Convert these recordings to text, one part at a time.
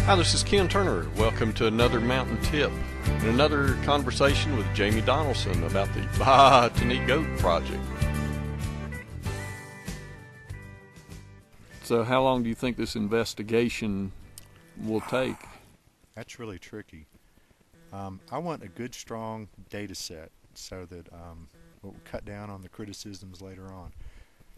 Hi, this is Ken Turner. Welcome to another Mountain Tip and another conversation with Jamie Donaldson about the Baa-tany goat project. So how long do you think this investigation will take? That's really tricky. I want a good, strong data set so that we'll cut down on the criticisms later on.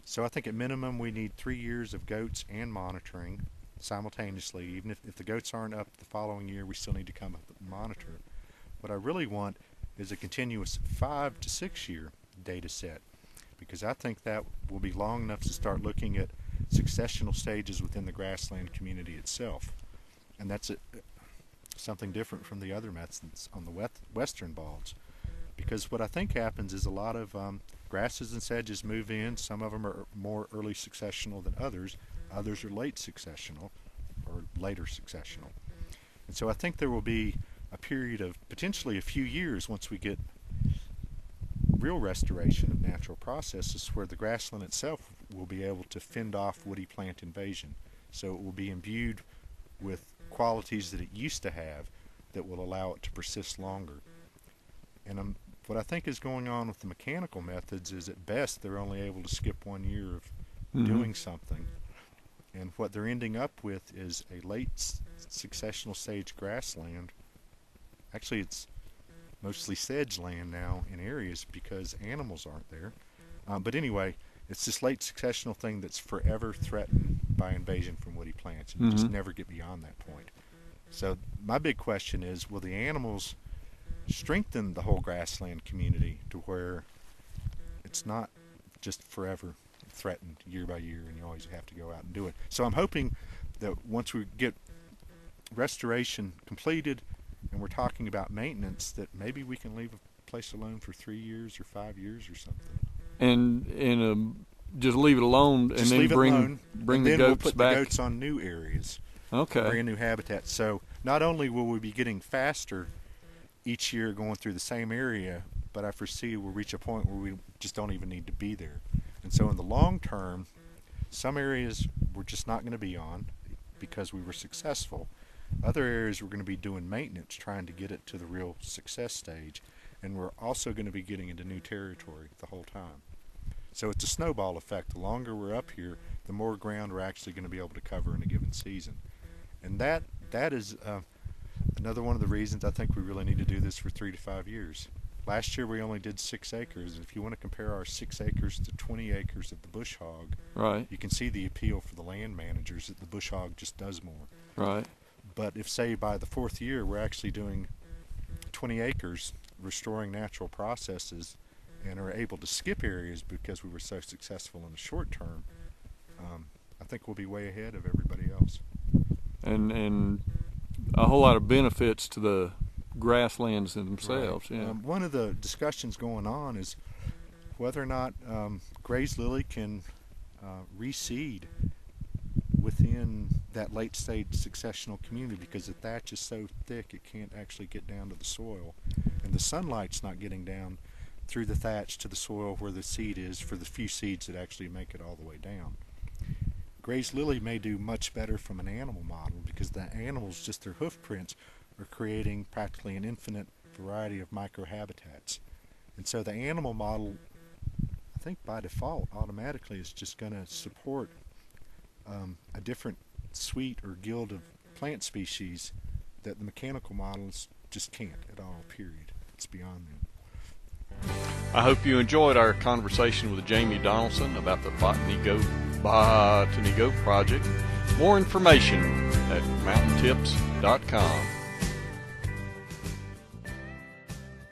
So I think at minimum we need 3 years of goats and monitoring simultaneously. Even if the goats aren't up the following year, we still need to come up and monitor. What I really want is a continuous 5 to 6 year data set, because I think that will be long enough to start looking at successional stages within the grassland community itself. And that's something different from the other methods on the western balds. Because what I think happens is a lot of grasses and sedges move in. Some of them are more early successional than others. Others are late successional or later successional. And so I think there will be a period of potentially a few years once we get real restoration of natural processes where the grassland itself will be able to fend off woody plant invasion. So it will be imbued with qualities that it used to have that will allow it to persist longer. And what I think is going on with the mechanical methods is at best they're only able to skip 1 year of doing something. And what they're ending up with is a late successional stage grassland. Actually, it's mostly sedge land now in areas because animals aren't there. But anyway, it's this late successional thing that's forever threatened by invasion from woody plants. And you just never get beyond that point. So my big question is, will the animals strengthen the whole grassland community to where it's not just forever threatened year by year and you always have to go out and do it? So I'm hoping that once we get restoration completed and we're talking about maintenance, that maybe we can leave a place alone for 3 years or 5 years or something. And just leave it alone and just then bring the goats we'll put back. the goats on new areas. Okay. Brand new habitat. So not only will we be getting faster each year going through the same area, but I foresee we'll reach a point where we just don't even need to be there. And so in the long term, some areas we're just not going to be on because we were successful. Other areas we're going to be doing maintenance, trying to get it to the real success stage. And we're also going to be getting into new territory the whole time. So it's a snowball effect. The longer we're up here, the more ground we're actually going to be able to cover in a given season. And that is another one of the reasons I think we really need to do this for 3 to 5 years. Last year we only did 6 acres. If you want to compare our 6 acres to 20 acres of the bush hog, right, you can see the appeal for the land managers that the bush hog just does more. Right. But if, say, by the 4th year we're actually doing 20 acres, restoring natural processes, and are able to skip areas because we were so successful in the short term, I think we'll be way ahead of everybody else. And a whole lot of benefits to the grasslands themselves. Right. Yeah. One of the discussions going on is whether or not grazed lily can reseed within that late stage successional community, because the thatch is so thick it can't actually get down to the soil, and the sunlight's not getting down through the thatch to the soil where the seed is for the few seeds that actually make it all the way down. Grazed lily may do much better from an animal model because the animals, just their hoof prints, are creating practically an infinite variety of microhabitats. And so the animal model, I think by default, automatically is just going to support a different suite or guild of plant species that the mechanical models just can't at all, period. It's beyond them. I hope you enjoyed our conversation with Jamie Donaldson about the Baa-tany goat project. More information at mountaintips.com.